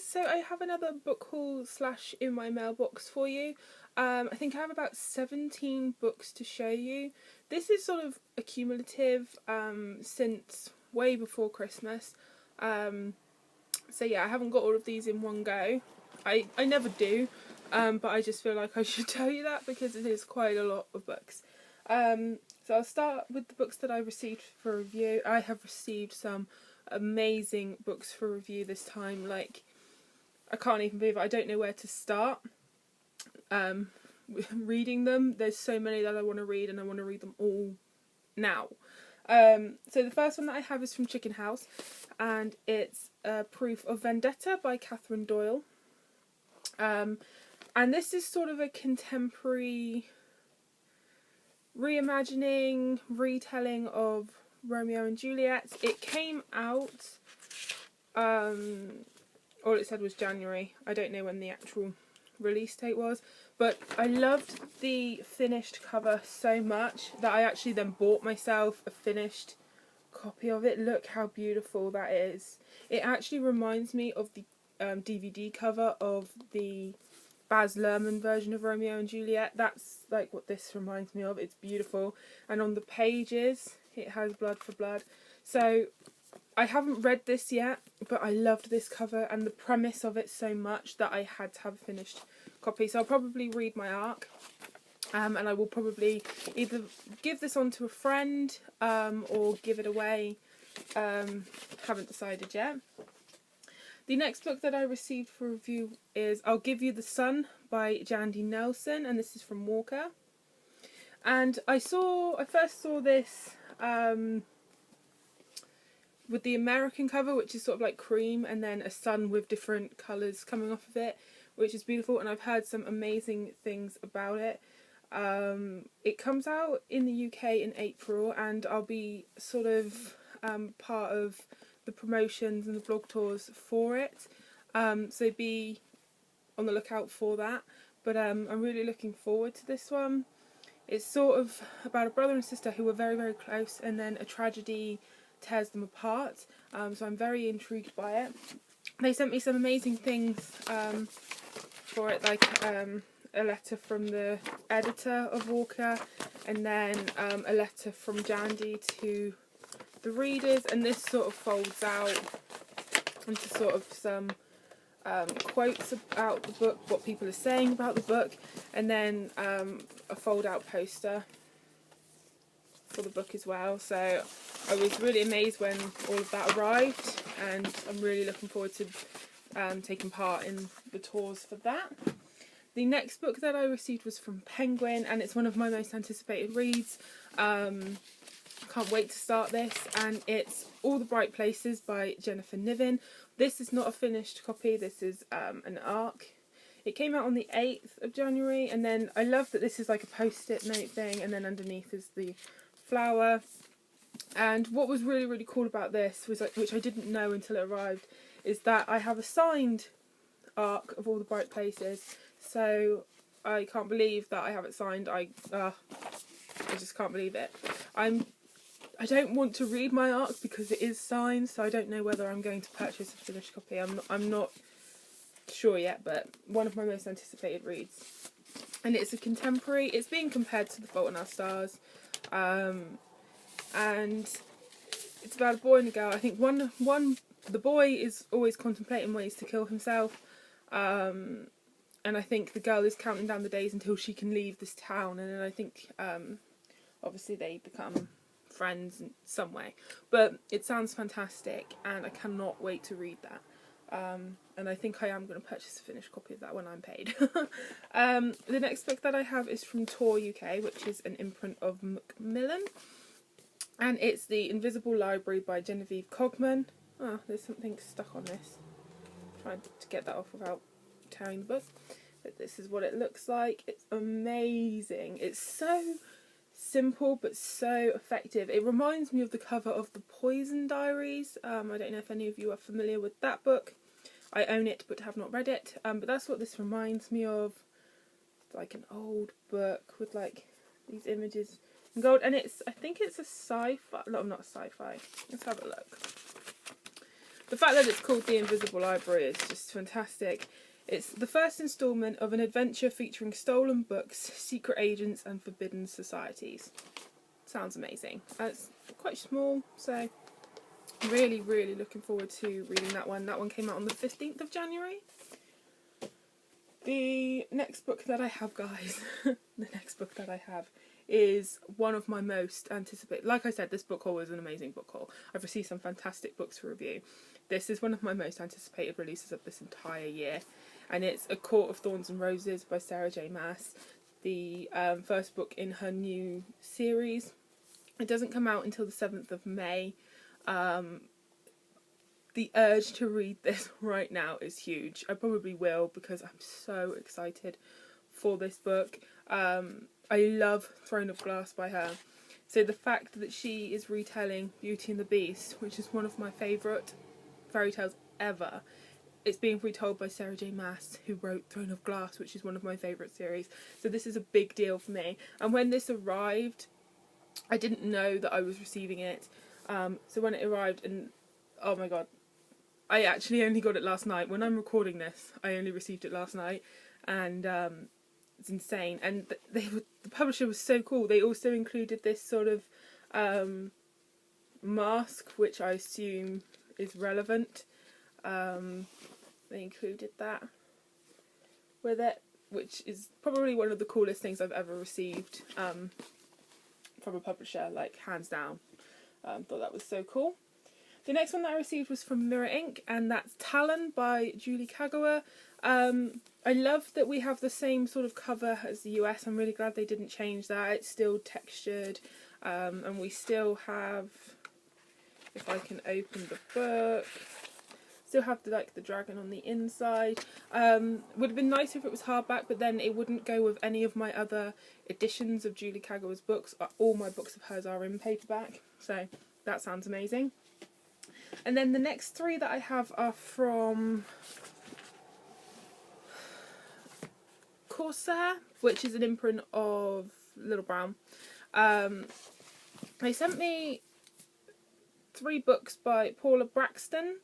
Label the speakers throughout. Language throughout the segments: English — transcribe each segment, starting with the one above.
Speaker 1: so I have another book haul / in my mailbox for you. I think I have about 17 books to show you. This is sort of accumulative since way before Christmas. So yeah, I haven't got all of these in one go. I never do, but I just feel like I should tell you that because it is quite a lot of books. So I'll start with the books that I received for review. I have received some amazing books for review this time. Like, I can't even believe it. I don't know where to start reading them. There's so many that I want to read, and I want to read them all now. So the first one that I have is from Chicken House, and it's Proof of Vendetta by Catherine Doyle. And this is sort of a contemporary reimagining, retelling of Romeo and Juliet. It came out, all it said was January. I don't know when the actual release date was, but I loved the finished cover so much that I actually then bought myself a finished copy of it. Look how beautiful that is. It actually reminds me of the DVD cover of the Baz Luhrmann version of Romeo and Juliet. That's like what this reminds me of. It's beautiful, and on the pages it has blood for blood. So I haven't read this yet, but I loved this cover and the premise of it so much that I had to have a finished copy. So I'll probably read my arc, and I will probably either give this on to a friend or give it away. Haven't decided yet. The next book that I received for review is I'll Give You the Sun by Jandy Nelson, and this is from Walker. And I first saw this with the American cover, which is sort of like cream, and then a sun with different colours coming off of it, which is beautiful, and I've heard some amazing things about it. It comes out in the UK in April, and I'll be sort of part of the promotions and the blog tours for it, so be on the lookout for that. But I'm really looking forward to this one. It's sort of about a brother and sister who were very, very close, and then a tragedy tears them apart, so I'm very intrigued by it. They sent me some amazing things for it, like a letter from the editor of Walker, and then a letter from Jandy to the readers, and this sort of folds out into sort of some quotes about the book, what people are saying about the book, and then a fold out poster for the book as well. So I was really amazed when all of that arrived, and I'm really looking forward to taking part in the tours for that. The next book that I received was from Penguin, and it's one of my most anticipated reads. Can't wait to start this, and it's All the Bright Places by Jennifer Niven. This is not a finished copy, this is an arc. It came out on the 8th of January, and then I love that this is like a post-it note thing, and then underneath is the flower. And what was really, really cool about this, was which I didn't know until it arrived, is that I have a signed arc of All the Bright Places. So I can't believe that I have it signed. I just can't believe it. I don't want to read my arc because it is signed, so I don't know whether I'm going to purchase a finished copy. I'm not sure yet, but one of my most anticipated reads. And it's a contemporary. It's being compared to The Fault in Our Stars, and it's about a boy and a girl. I think the boy is always contemplating ways to kill himself, and I think the girl is counting down the days until she can leave this town, and then I think obviously they become friends in some way. But it sounds fantastic, and I cannot wait to read that. And I think I am going to purchase a finished copy of that when I'm paid. The next book that I have is from Tor UK, which is an imprint of Macmillan, and it's The Invisible Library by Genevieve Cogman. Oh, there's something stuck on this. Trying to get that off without tearing the book. But this is what it looks like. It's amazing. It's so simple but so effective. It reminds me of the cover of The Poison Diaries. I don't know if any of you are familiar with that book. I own it but have not read it. But that's what this reminds me of. It's like an old book with like these images in gold, and I think it's a sci-fi. No, not sci-fi. Let's have a look. the fact that it's called The Invisible Library is just fantastic. It's the first instalment of an adventure featuring stolen books, secret agents and forbidden societies. Sounds amazing. It's quite small, so I'm really, really looking forward to reading that one. That one came out on the 15th of January. The next book that I have, guys, the next book that I have is one of my most anticipated. Like I said, this book haul is an amazing book haul. I've received some fantastic books for review. This is one of my most anticipated releases of this entire year, and it's A Court of Thorns and Roses by Sarah J Maas, the first book in her new series. It doesn't come out until the 7th of May. The urge to read this right now is huge. I probably will because I'm so excited for this book. I love Throne of Glass by her. So the fact that she is retelling Beauty and the Beast, which is one of my favourite fairy tales ever, it's being retold by Sarah J Maas, who wrote Throne of Glass, which is one of my favourite series. So this is a big deal for me. And when this arrived, I didn't know that I was receiving it. So when it arrived, and oh my god, I actually only got it last night. When I'm recording this, I only received it last night, and it's insane. And the publisher was so cool. They also included this sort of mask, which I assume is relevant. They included that with it, which is probably one of the coolest things I've ever received from a publisher, like hands down. Thought that was so cool. The next one that I received was from Mirror Ink, and that's Talon by Julie Kagawa. I love that we have the same sort of cover as the US. I'm really glad they didn't change that. It's still textured, and we still have, if I can open the book, still have the dragon on the inside. Would have been nice if it was hardback, but then it wouldn't go with any of my other editions of Julie Kagawa's books. All my books of hers are in paperback, so that sounds amazing. And then the next three that I have are from Corsa, which is an imprint of Little Brown. They sent me 3 books by Paula Braxton,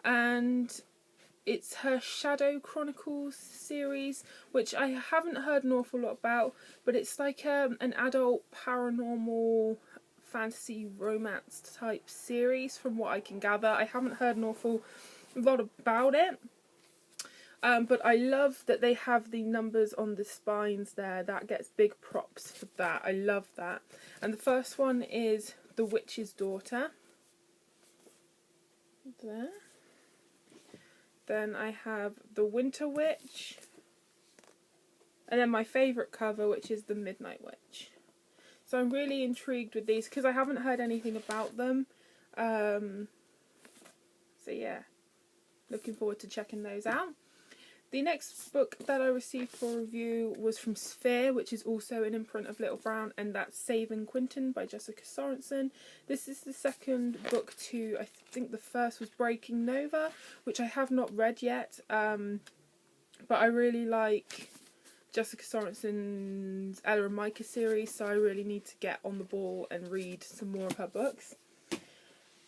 Speaker 1: and it's her Shadow Chronicles series, which I haven't heard an awful lot about, but it's like an adult paranormal fantasy romance type series from what I can gather. I haven't heard an awful lot about it, but I love that they have the numbers on the spines there. That gets big props for that. I love that. And the first one is The Witch's Daughter. There. Then I have The Winter Witch, and then my favourite cover, which is The Midnight Witch. So I'm really intrigued with these because I haven't heard anything about them. So yeah, looking forward to checking those out. The next book that I received for review was from Sphere, which is also an imprint of Little Brown, and that's Saving Quentin by Jessica Sorensen. This is the second book to, I think the first was Breaking Nova, which I have not read yet, but I really like Jessica Sorensen's Ella and Micah series, so I really need to get on the ball and read some more of her books.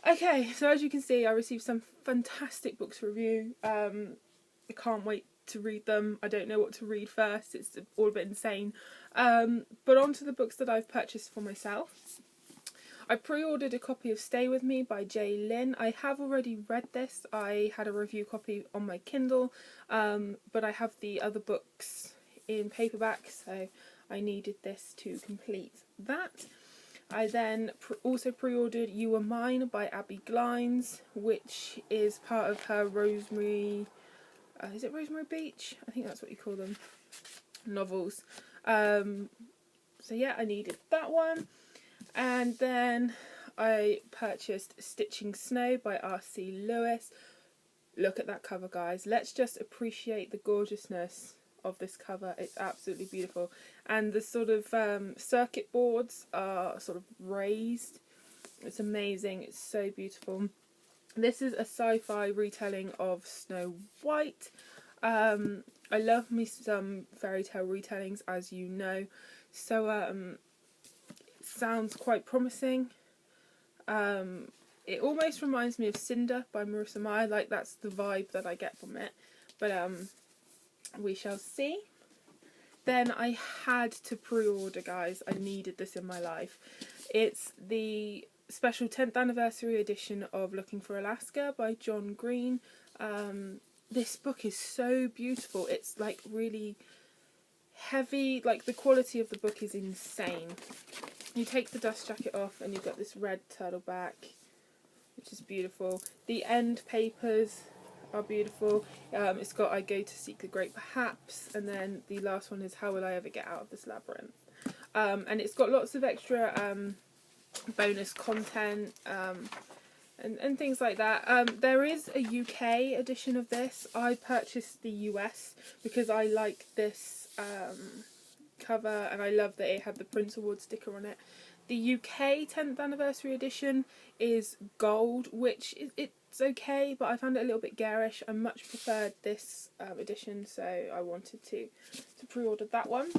Speaker 1: Okay, so as you can see, I received some fantastic books to review. I can't wait to read them. I don't know what to read first. It's all a bit insane. But on to the books that I've purchased for myself. I pre-ordered a copy of Stay With Me by Jay Lynn. I have already read this. I had a review copy on my Kindle, but I have the other books in paperback, so I needed this to complete that. I then also pre-ordered You Are Mine by Abby Glines, which is part of her Rosemary... is it Rosemary Beach? I think that's what you call them. Novels. So yeah, I needed that one. And then I purchased Stitching Snow by R.C. Lewis. Look at that cover, guys. Let's just appreciate the gorgeousness of this cover. It's absolutely beautiful. And the sort of circuit boards are sort of raised. It's amazing. It's so beautiful. This is a sci-fi retelling of Snow White. I love me some fairy tale retellings, as you know. So it sounds quite promising. it almost reminds me of Cinder by Marissa Meyer. Like, that's the vibe that I get from it. But we shall see. Then I had to pre-order, guys. I needed this in my life. It's the special 10th anniversary edition of Looking for Alaska by John Green. This book is so beautiful. It's like really heavy. Like, the quality of the book is insane. You take the dust jacket off and you've got this red turtleback, which is beautiful. The end papers are beautiful. It's got I Go to Seek the Great Perhaps, and then the last one is How Will I Ever Get Out of This Labyrinth. And it's got lots of extra bonus content and things like that. There is a UK edition of this. I purchased the US because I like this cover, and I love that it had the Prince Award sticker on it. The UK 10th anniversary edition is gold, which it's okay, but I found it a little bit garish. I much preferred this edition, so I wanted to pre-order that one.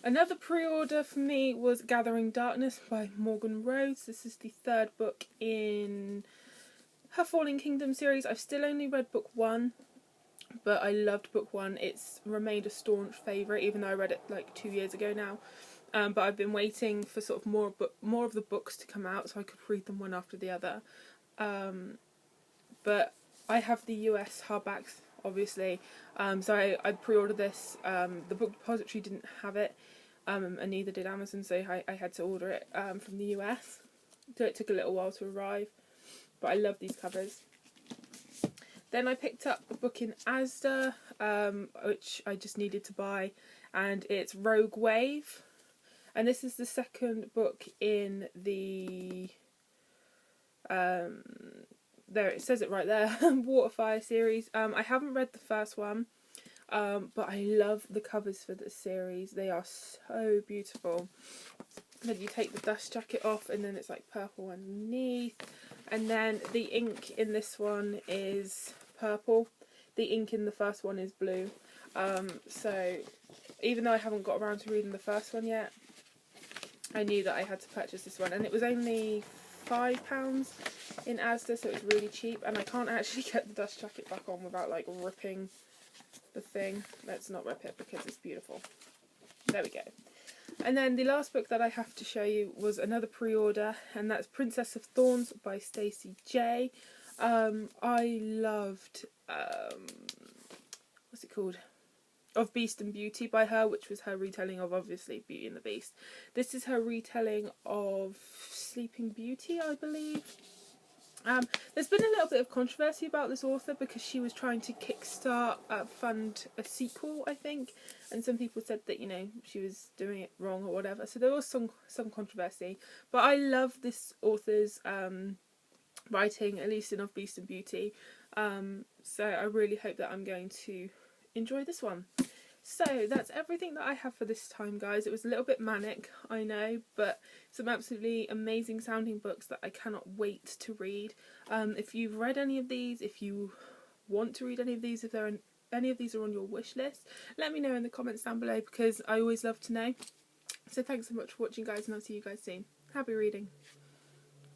Speaker 1: Another pre-order for me was Gathering Darkness by Morgan Rhodes. This is the third book in her Falling Kingdom series. I've still only read book 1, but I loved book 1. It's remained a staunch favourite, even though I read it like 2 years ago now. But I've been waiting for sort of more of the books to come out so I could read them one after the other. But I have the US hardbacks, obviously, so I pre-ordered this. The book depository didn't have it, and neither did Amazon, so I had to order it from the US. So it took a little while to arrive, but I love these covers. Then I picked up a book in Asda, which I just needed to buy, and it's Rogue Wave. And this is the second book in the, there it says it right there, Waterfire series. I haven't read the first one, but I love the covers for this series. They are so beautiful. Then you take the dust jacket off and then it's like purple underneath. And then the ink in this one is purple. The ink in the first one is blue. So even though I haven't got around to reading the first one yet, I knew that I had to purchase this one, and it was only £5 in Asda, so it was really cheap. And I can't actually get the dust jacket back on without like ripping the thing. Let's not rip it because it's beautiful. There we go. And then the last book that I have to show you was another pre-order, and that's Princess of Thorns by Stacey J. I loved what's it called? Of Beast and Beauty by her, which was her retelling of, obviously, Beauty and the Beast. This is her retelling of Sleeping Beauty, I believe. There's been a little bit of controversy about this author because she was trying to kickstart, fund a sequel, I think, and some people said that, you know, she was doing it wrong or whatever. So there was some controversy, but I love this author's writing, at least in Of Beast and Beauty. So I really hope that I'm going to enjoy this one. So that's everything that I have for this time, guys. It was a little bit manic, I know, but some absolutely amazing sounding books that I cannot wait to read. If you've read any of these, if you want to read any of these, if any of these are on your wish list, let me know in the comments down below, because I always love to know. So thanks so much for watching, guys, and I'll see you guys soon. Happy reading.